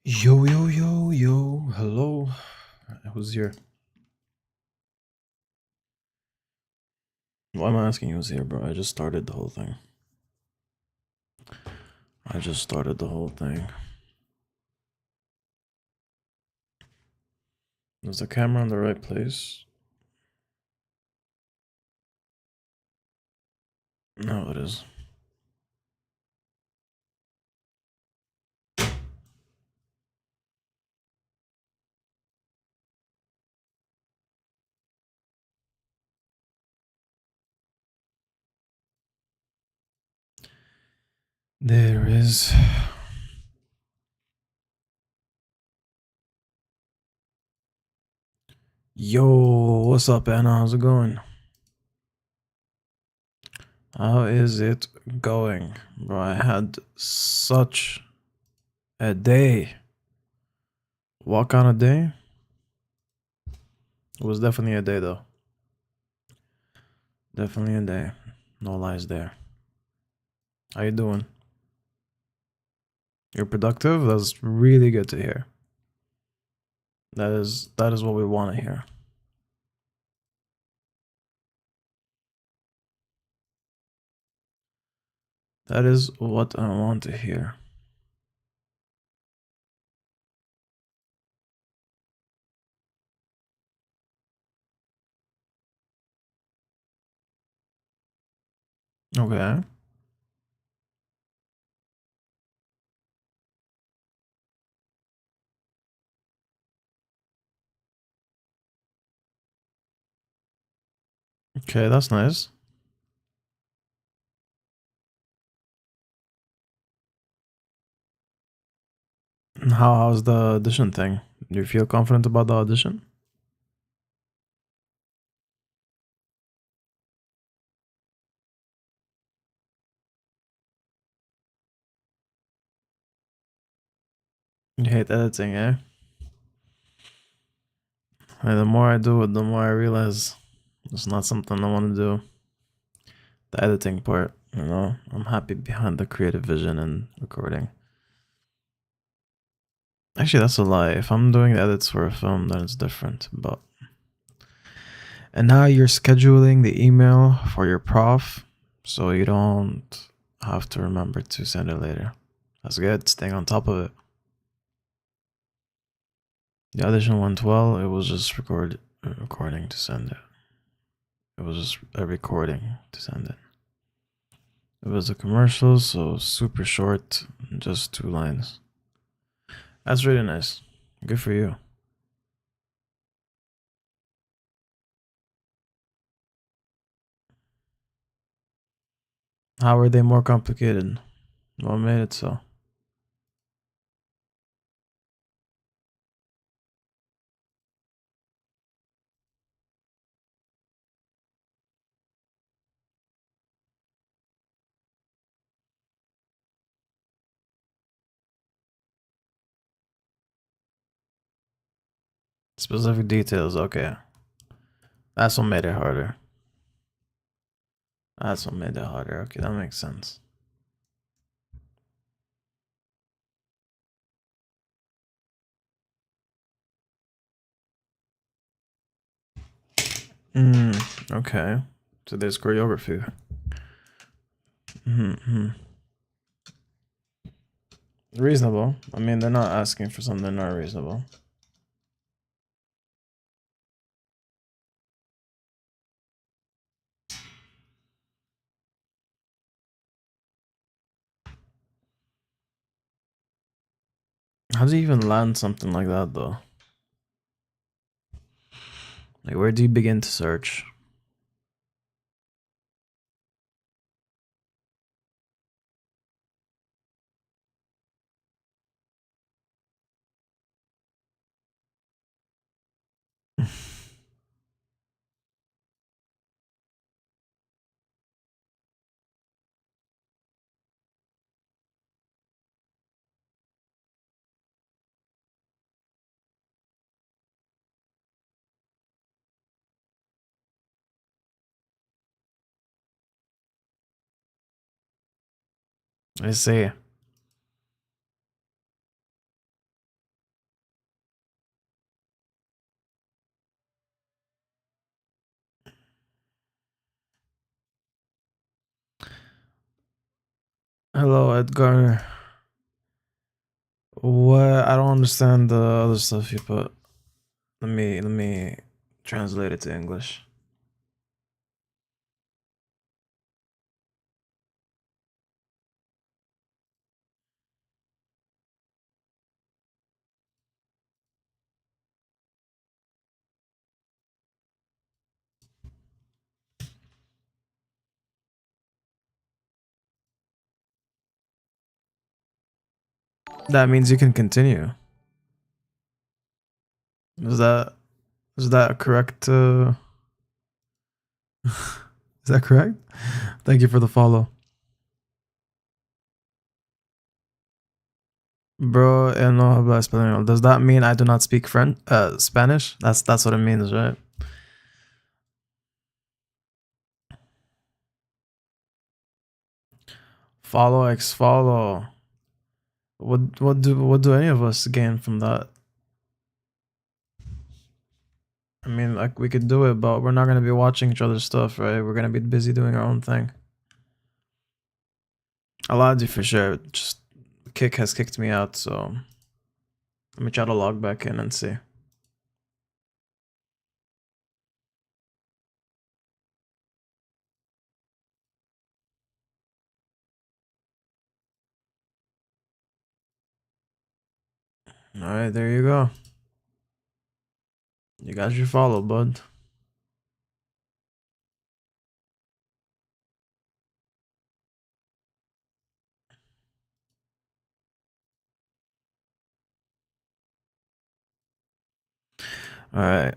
Yo, yo, yo, yo, hello. Who's here? Why am I asking who's here, bro? I just started the whole thing. I just started the whole thing. Is the camera in the right place? No, it is. There is. Yo, what's up, Anna? How's it going? How is it going? Bro, I had such a day. What kind of day? It was definitely a day, though. Definitely a day. No lies there. How you doing? You're productive? That's really good to hear. That is what we want to hear. That is what I want to hear. Okay. Okay, that's nice. How's the audition thing? Do you feel confident about the audition? You hate editing, eh? And the more I do it, the more I realize it's not something I want to do. The editing part, I'm happy behind the creative vision and recording. Actually, that's a lie. If I'm doing the edits for a film, then it's different. But and now you're scheduling the email for your prof, so you don't have to remember to send it later. That's good. Staying on top of it. The audition went well. It was just recording to send it. It was just a recording to send it. It was a commercial, so super short, just 2 lines. That's really nice. Good for you. How were they more complicated? What made it so? Specific details, okay. That's what made it harder. That's what made it harder. Okay, that makes sense. Okay. So there's choreography. Mm-hmm. Reasonable. I mean, they're not asking for something not reasonable. How do you even land something like that, though? Like, where do you begin to search? I see. Hello, Edgar. What? I don't understand the other stuff you put. Let me translate it to English. That means you can continue. Is that is that correct? Is that correct? Thank you for the follow, bro. No habla español. Does that mean I do not speak French? Spanish? That's what it means, right? Follow X follow. What do any of us gain from that? I mean, like we could do it, but we're not gonna be watching each other's stuff, right? We're gonna be busy doing our own thing. Allowed you for sure. Just Kick has kicked me out, so let me try to log back in and see. All right, there you go. You got your follow, bud. All right.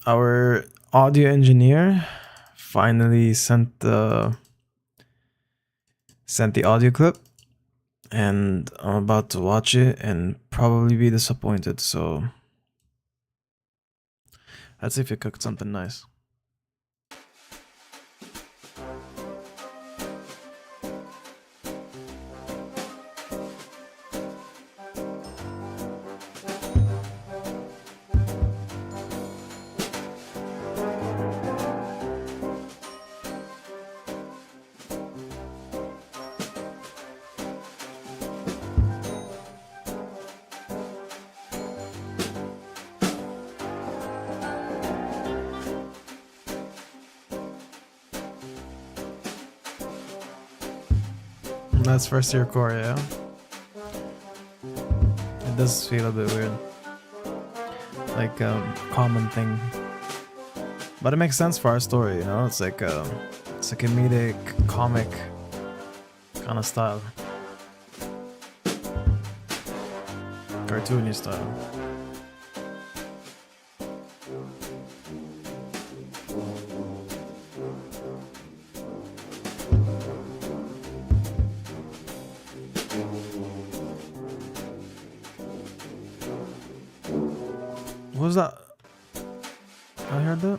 Our audio engineer finally sent the audio clip, and I'm about to watch it and probably be disappointed. So let's see if he cooked something nice. That's first year core, yeah. It does feel a bit weird, like common thing, but it makes sense for our story. You know, it's it's a comedic, comic kind of style, cartoony style. What was that? I heard that.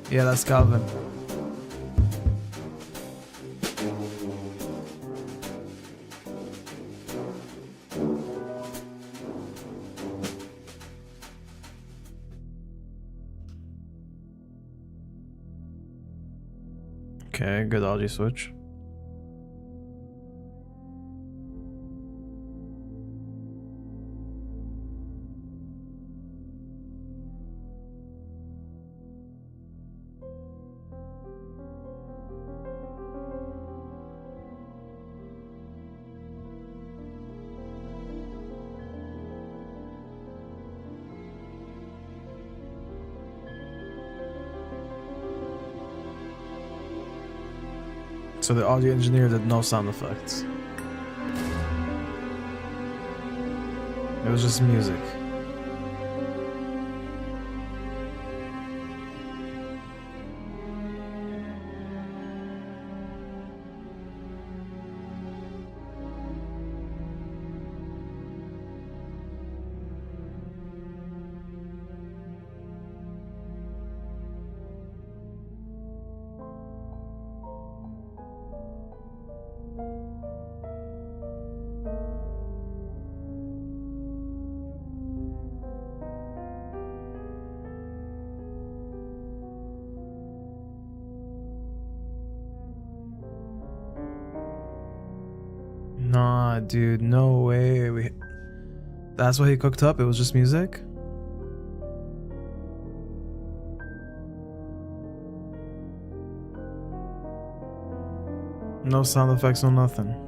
Yeah, that's Calvin. Okay, good audio switch. So the audio engineer did no sound effects. It was just music. Nah, dude, no way. That's what he cooked up? It was just music? No sound effects, no nothing.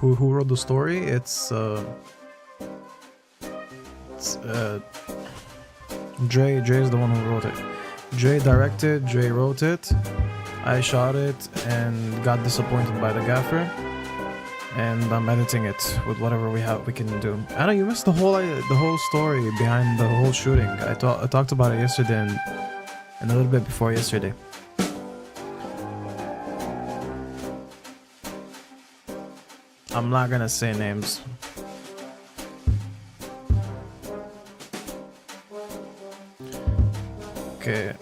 Who wrote the story? It's Dre. Dre is the one who wrote it. Dre directed, Dre wrote it. I shot it and got disappointed by the gaffer, and I'm editing it with whatever we can do. Anna, you missed the whole story behind the whole shooting. I talked about it yesterday and a little bit before yesterday. I'm not gonna say names. Okay,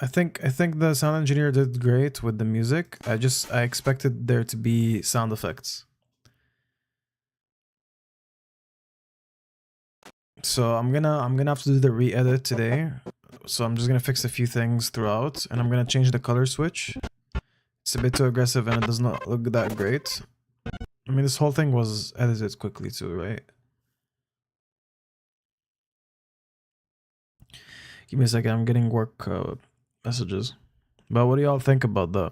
I think the sound engineer did great with the music. I expected there to be sound effects. So I'm gonna have to do the re-edit today. So I'm just gonna fix a few things throughout, and I'm gonna change the color switch. It's a bit too aggressive and it does not look that great. I mean, this whole thing was edited quickly too, right? Give me a second, I'm getting work messages. But what do y'all think about that?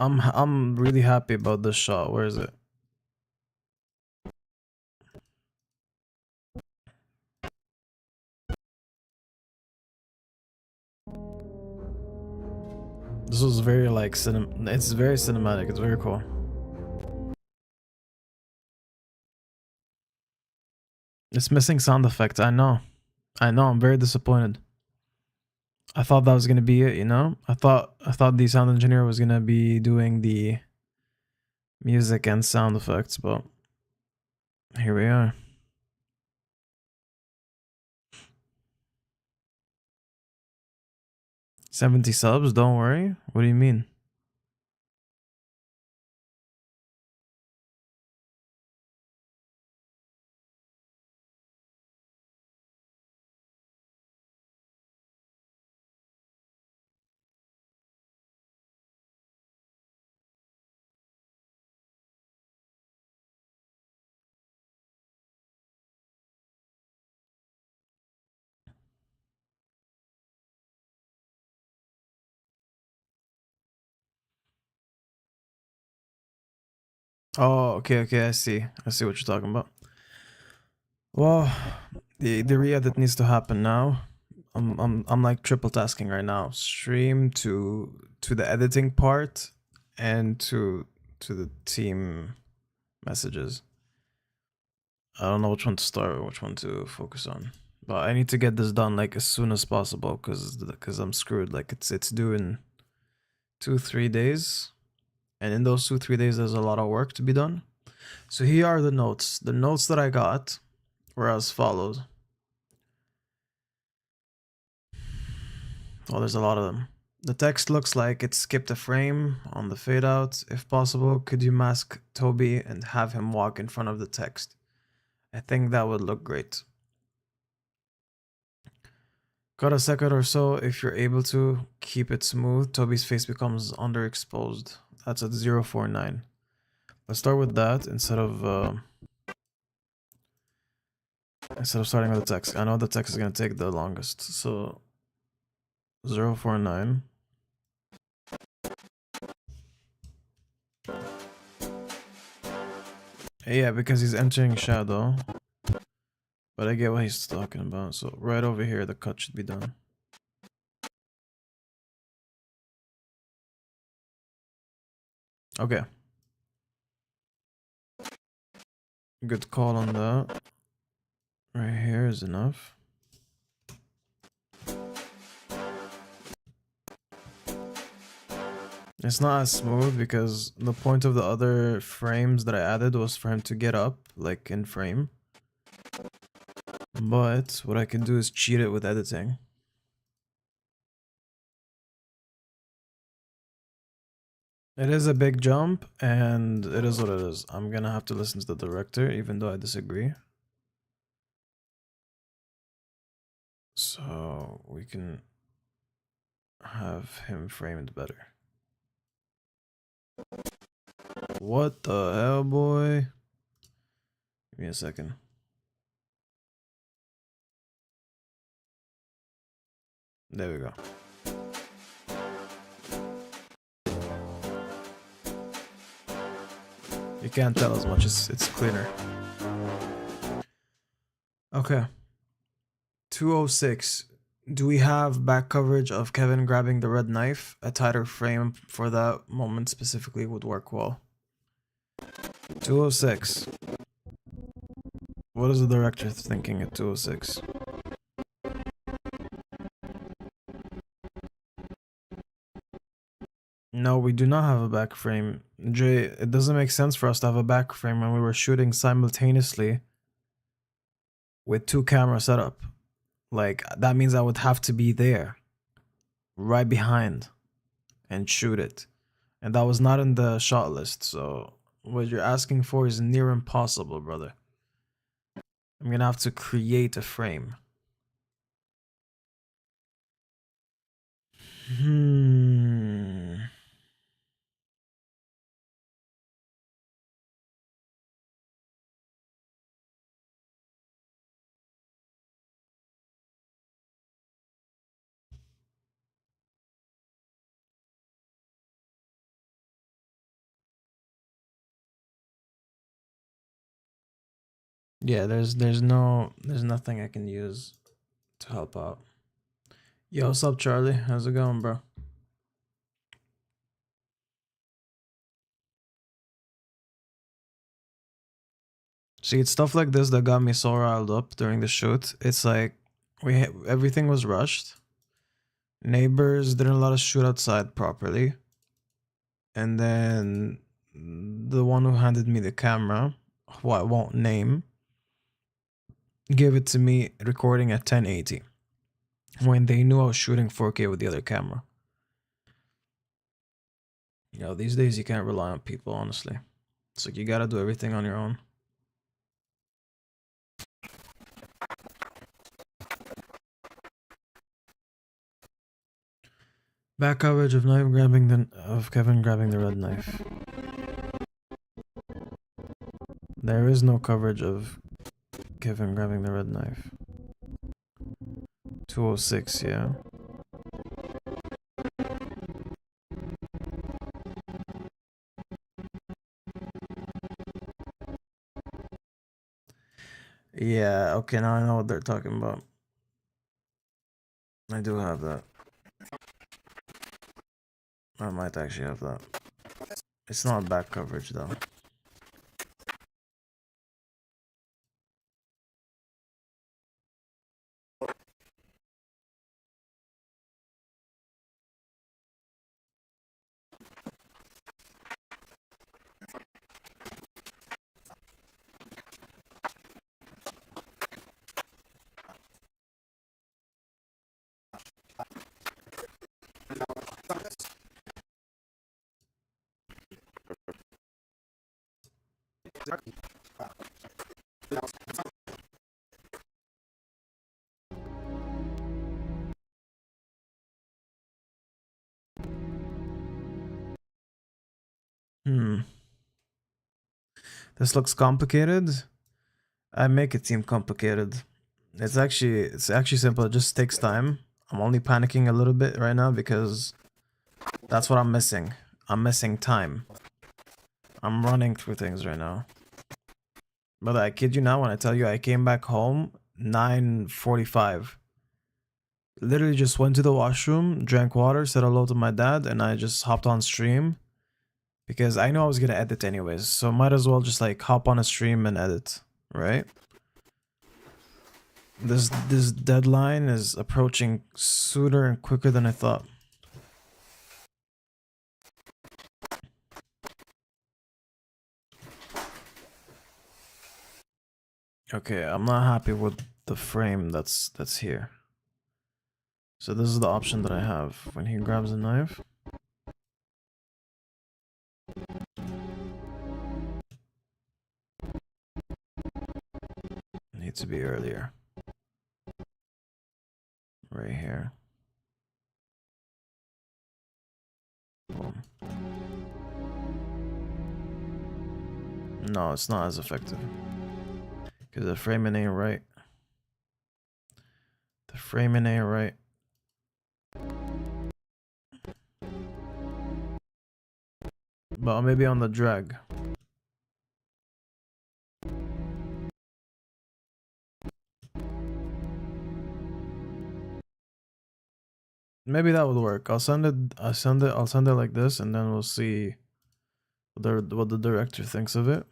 I'm really happy about this shot. Where is it? This was very like it's very cinematic. It's very cool. It's missing sound effects. I know. I'm very disappointed. I thought that was gonna be it, you know? I thought the sound engineer was gonna be doing the music and sound effects, but here we are. 70 subs, don't worry. What do you mean? Oh, okay, I see what you're talking about. Well, the re-edit needs to happen now. I'm like triple tasking right now. Stream to the editing part and to the team messages. I don't know which one to start or which one to focus on. But I need to get this done like as soon as possible because I'm screwed. Like it's due in 2-3 days. And in those 2-3 days there's a lot of work to be done. So here are the notes. The notes that I got were as follows. Oh, there's a lot of them. The text looks like it skipped a frame on the fade out. If possible, could you mask Toby and have him walk in front of the text? I think that would look great. Cut a second or so. If you're able to keep it smooth, Toby's face becomes underexposed. That's at 0.49. Let's start with that instead of starting with the text. I know the text is gonna take the longest. So 0.49. Yeah, because he's entering shadow. But I get what he's talking about. So right over here, the cut should be done. Okay. Good call on that. Right here is enough. It's not as smooth because the point of the other frames that I added was for him to get up, like in frame. But what I can do is cheat it with editing. It is a big jump, and it is what it is. I'm gonna have to listen to the director, even though I disagree. So we can have him framed better. What the hell, boy? Give me a second. There we go. You can't tell as much, it's cleaner. Okay. 206. Do we have back coverage of Kevin grabbing the red knife? A tighter frame for that moment specifically would work well. 206. What is the director thinking at 206? No, we do not have a back frame. Jay, it doesn't make sense for us to have a back frame when we were shooting simultaneously with 2 camera setup. Like, that means I would have to be there, right behind, and shoot it. And that was not in the shot list, so what you're asking for is near impossible, brother. I'm gonna have to create a frame. Yeah, there's nothing I can use to help out. Yo, what's up, Charlie? How's it going, bro? See, it's stuff like this that got me so riled up during the shoot. It's like everything was rushed. Neighbors didn't let us shoot outside properly. And then the one who handed me the camera, who I won't name, gave it to me recording at 1080 when they knew I was shooting 4K with the other camera. You know, these days you can't rely on people, honestly. It's like you gotta do everything on your own. Back coverage of Kevin grabbing the red knife. There is no coverage of Kevin grabbing the red knife. 206, yeah. Yeah, okay, now I know what they're talking about. I do have that. I might actually have that. It's not back coverage though. This looks complicated. I make it seem complicated. It's actually simple. It just takes time. I'm only panicking a little bit right now because that's what I'm missing. I'm missing time. I'm running through things right now. But I kid you not when I tell you I came back home 9:45. Literally just went to the washroom, drank water, said hello to my dad, and I just hopped on stream because I knew I was gonna edit anyways. So might as well just like hop on a stream and edit, right? This deadline is approaching sooner and quicker than I thought. Okay, I'm not happy with the frame that's here. So this is the option that I have. When he grabs a knife. Needs to be earlier. Right here. Boom. No, it's not as effective. Because the framing ain't right. The framing ain't right. But maybe on the drag. Maybe that would work. I'll send it like this, and then we'll see what the director thinks of it.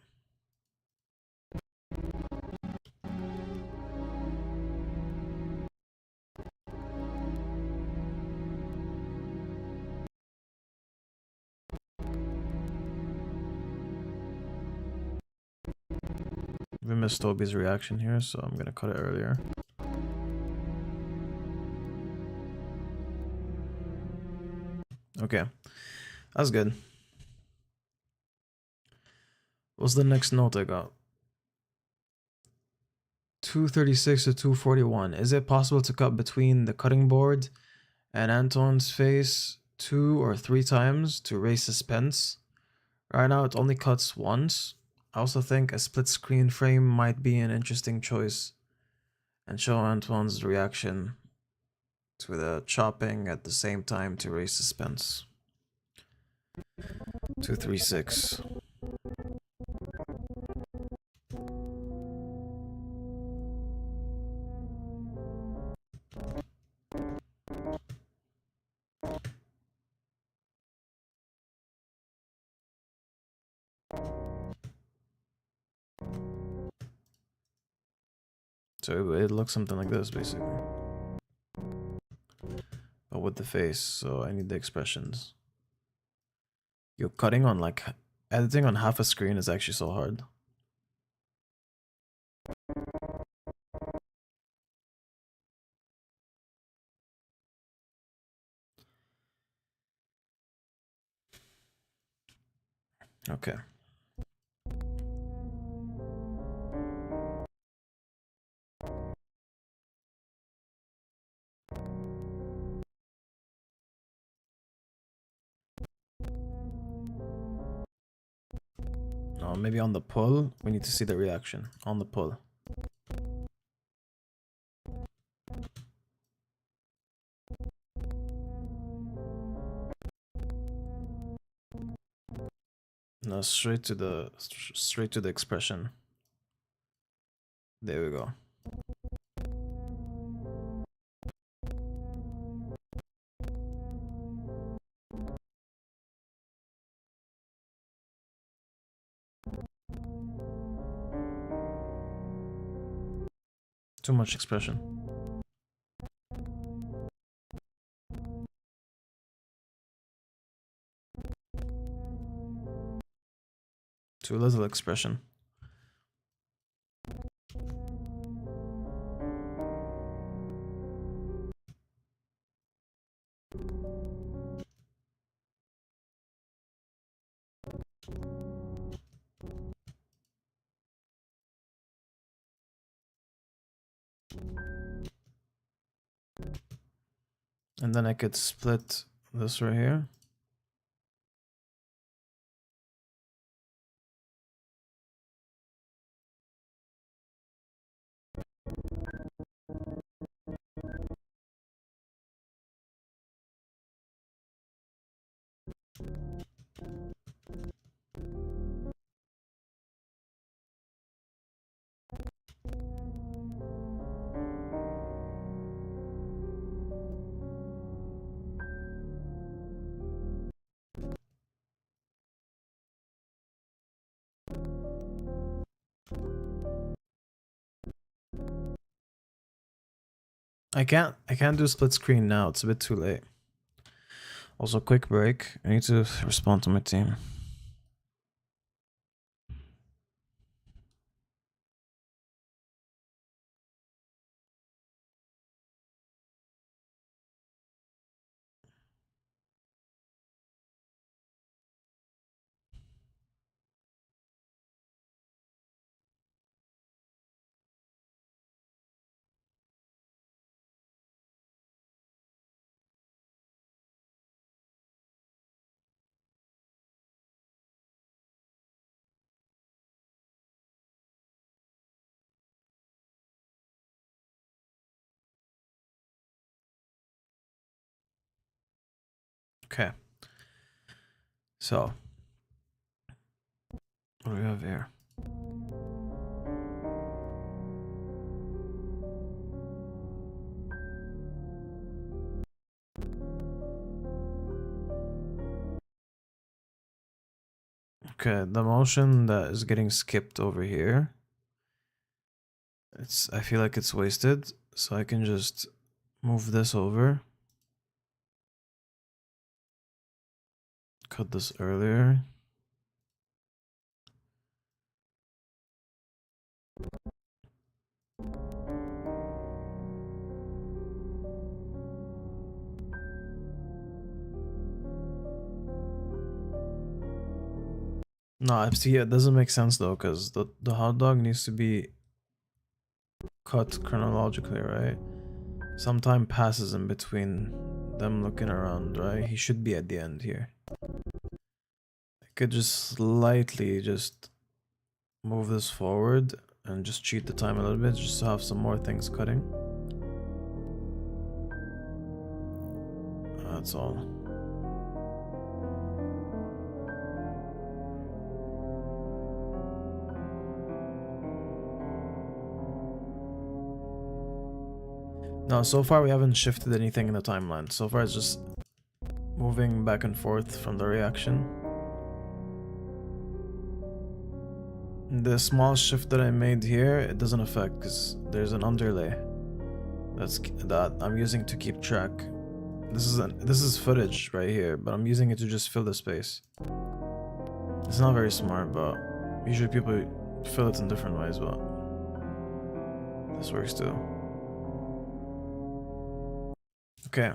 We missed Toby's reaction here, so I'm gonna cut it earlier. Okay, that's good. What's the next note I got? 236 to 241. Is it possible to cut between the cutting board and Antoine's face 2 or 3 times to raise suspense? Right now it only cuts once. I also think a split screen frame might be an interesting choice and show Antoine's reaction to the chopping at the same time to raise suspense. 236. So it looks something like this basically. But with the face, so I need the expressions. Yo, editing on half a screen is actually so hard. Okay. Maybe on the pull, we need to see the reaction. On the pull. No, straight to the expression. There we go. Too much expression. Too little expression. And then I could split this right here. I can't do split screen now. It's a bit too late. Also, quick break. I need to respond to my team. Okay. So, what do we have here? Okay, the motion that is getting skipped over here. I feel like it's wasted, so I can just move this over. Cut this earlier. No, see, it doesn't make sense though, because the hot dog needs to be cut chronologically, right? Some time passes in between them looking around, right? He should be at the end here. I could just slightly just move this forward and just cheat the time a little bit, just to have some more things cutting. That's all. No, so far we haven't shifted anything in the timeline. So far it's just moving back and forth from the reaction. The small shift that I made here, it doesn't affect because there's an underlay that I'm using to keep track. This is footage right here, but I'm using it to just fill the space. It's not very smart, but usually people fill it in different ways, but this works too. Okay.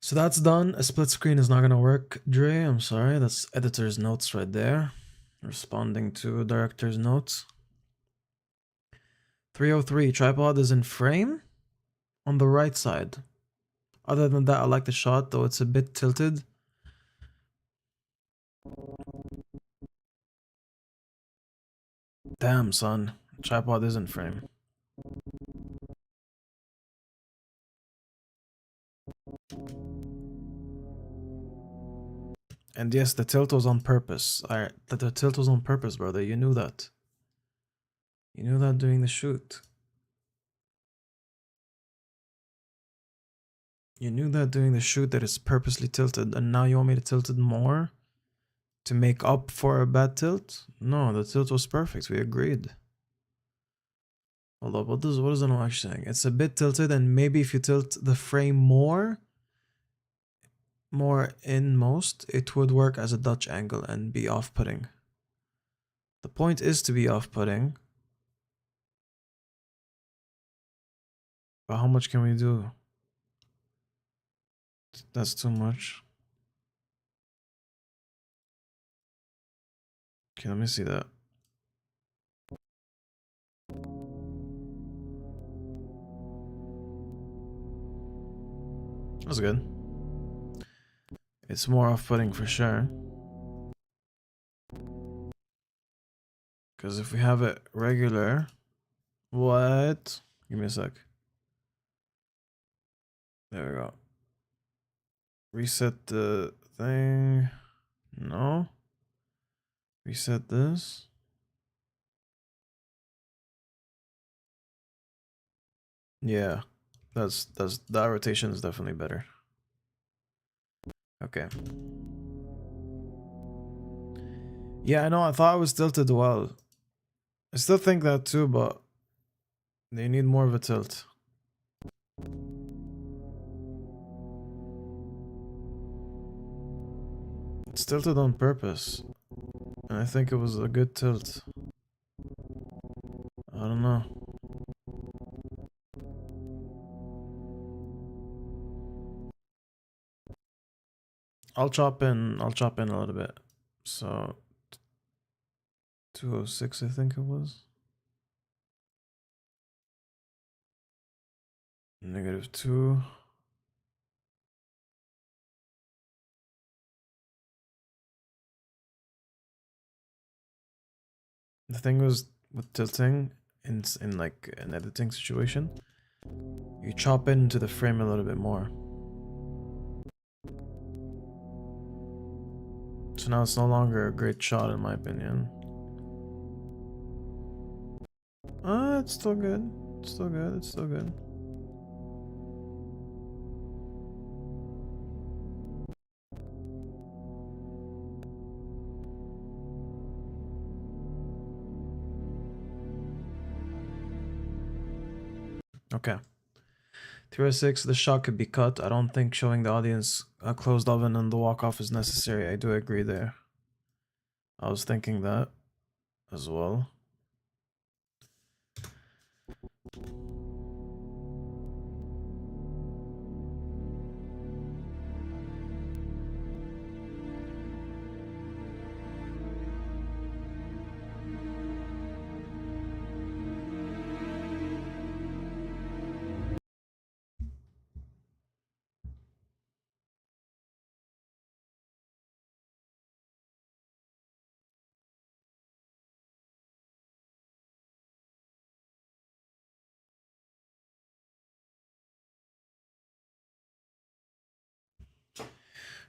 So that's done. A split screen is not gonna work, Dre. I'm sorry. That's editor's notes right there. Responding to director's notes. 303, tripod is in frame on the right side. Other than that, I like the shot, though it's a bit tilted. Damn, son. Tripod is in frame. And yes, the tilt was on purpose. The tilt was on purpose, brother. You knew that. You knew that during the shoot. You knew that during the shoot that it's purposely tilted, and now you want me to tilt it more to make up for a bad tilt? No, the tilt was perfect. We agreed. Hold up, what is the noise saying? It's a bit tilted, and maybe if you tilt the frame more inmost, it would work as a Dutch angle and be off-putting. The point is to be off-putting. But how much can we do? That's too much. Okay, let me see that. That's good. It's more off-putting for sure. Because if we have it regular... What? Give me a sec. There we go. Reset the thing. No. Reset this. Yeah. That rotation is definitely better. Okay. Yeah, I know, I thought I was tilted well. I still think that too, but they need more of a tilt. It's tilted on purpose. And I think it was a good tilt. I don't know. I'll chop in a little bit. So 206 I think it was. -2. The thing was with tilting in like an editing situation, you chop into the frame a little bit more. So now it's no longer a great shot in my opinion. It's still good. It's still good. It's still good. Okay. 306, the shot could be cut. I don't think showing the audience a closed oven and the walk-off is necessary. I do agree there. I was thinking that as well.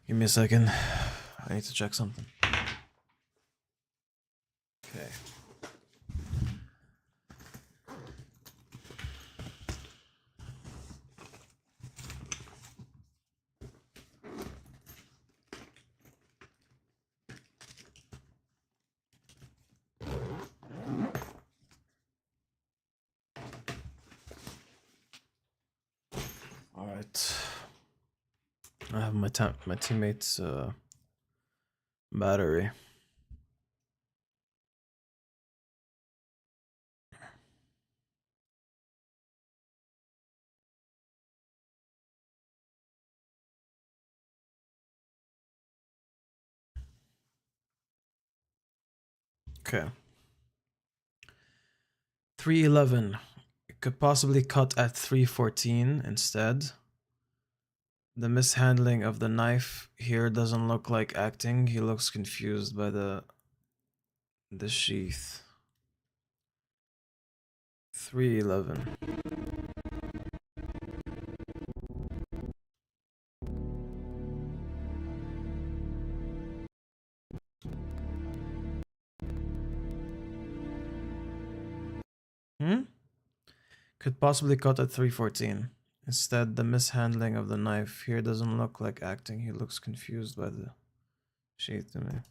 Give me a second. I need to check something. Okay. All right. I have my teammate's battery. Okay. 311. It could possibly cut at 314 instead. The mishandling of the knife here doesn't look like acting. He looks confused by the sheath. 311. Could possibly cut at 314. Instead, the mishandling of the knife here doesn't look like acting. He looks confused by the sheath to me.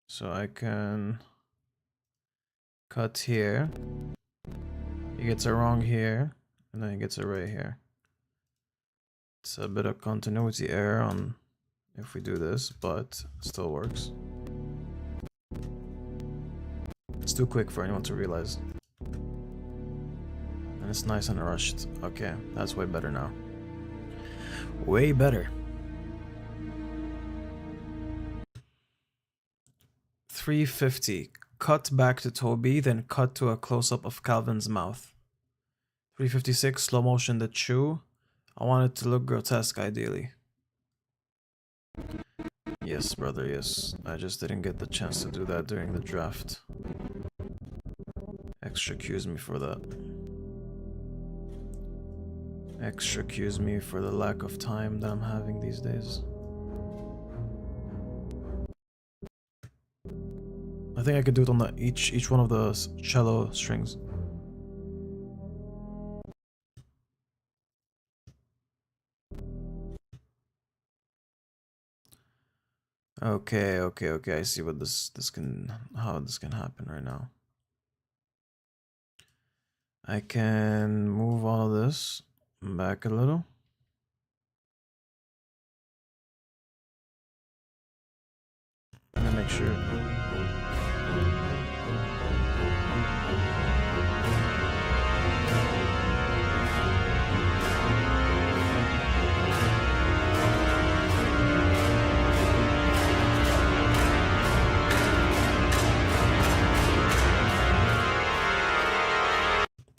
So I can cut here. He gets it wrong here, and then he gets it right here. It's a bit of continuity error on if we do this, but it still works. It's too quick for anyone to realize. And it's nice and rushed. Okay, that's way better now. Way better. 350. Cut back to Toby, then cut to a close-up of Calvin's mouth. 356. Slow motion the chew. I want it to look grotesque, ideally. Yes, brother, yes. I just didn't get the chance to do that during the draft. Excuse me for that. Excuse me for the lack of time that I'm having these days. I think I could do it on the each one of the cello strings. Okay, I see what how this can happen right now. I can move all of this back a little. Let me make sure.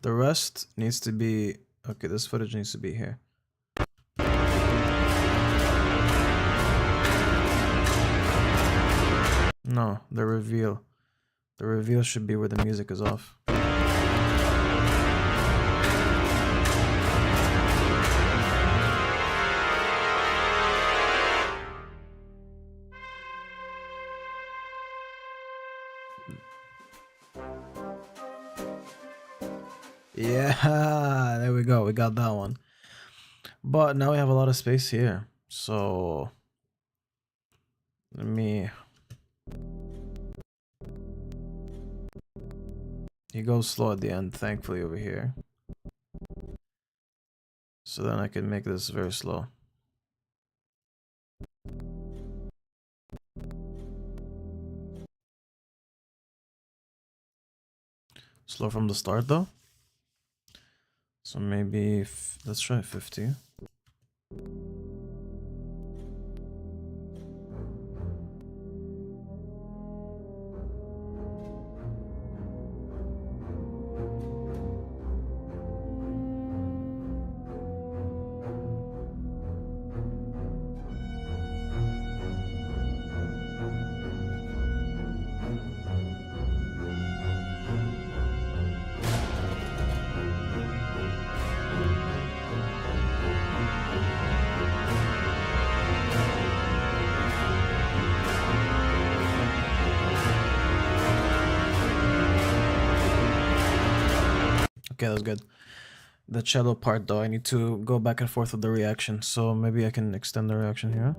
The rest needs to be, okay, this footage needs to be here. No, the reveal. The reveal should be where the music is off. Yeah, there we go. We got that one. But now we have a lot of space here. So let me. He goes slow at the end, thankfully, over here. So then I can make this very slow. Slow from the start, though. So maybe let's try 50. Okay, that's good. The cello part, though, I need to go back and forth with the reaction, so maybe I can extend the reaction here.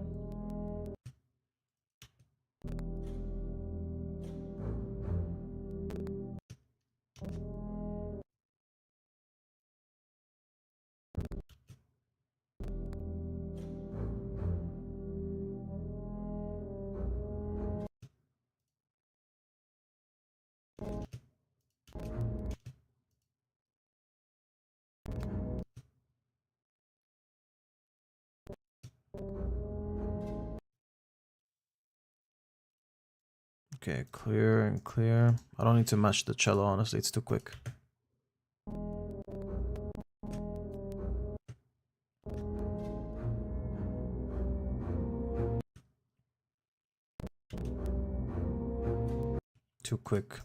Okay, clear and clear. I don't need to match the cello, honestly, it's too quick. Too quick.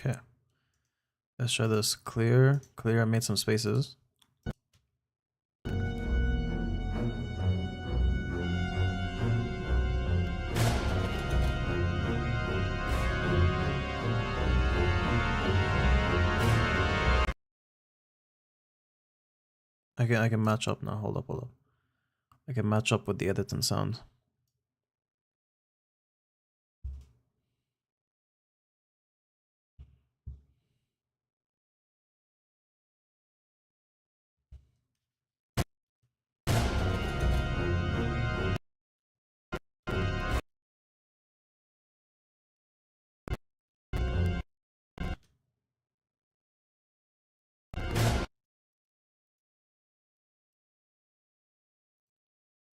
Okay. Let's try this. Clear. Clear. I made some spaces. I can match up now. Hold up. I can match up with the edit and sound.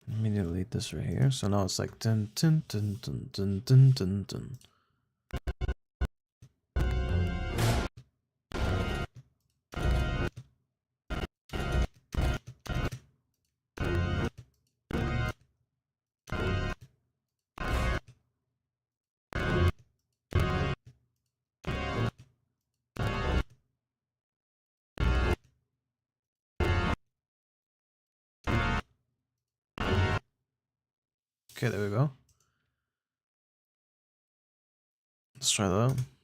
Let me delete this right here. So now it's like dun dun dun dun dun dun dun dun. Okay, there we go. Let's try that out.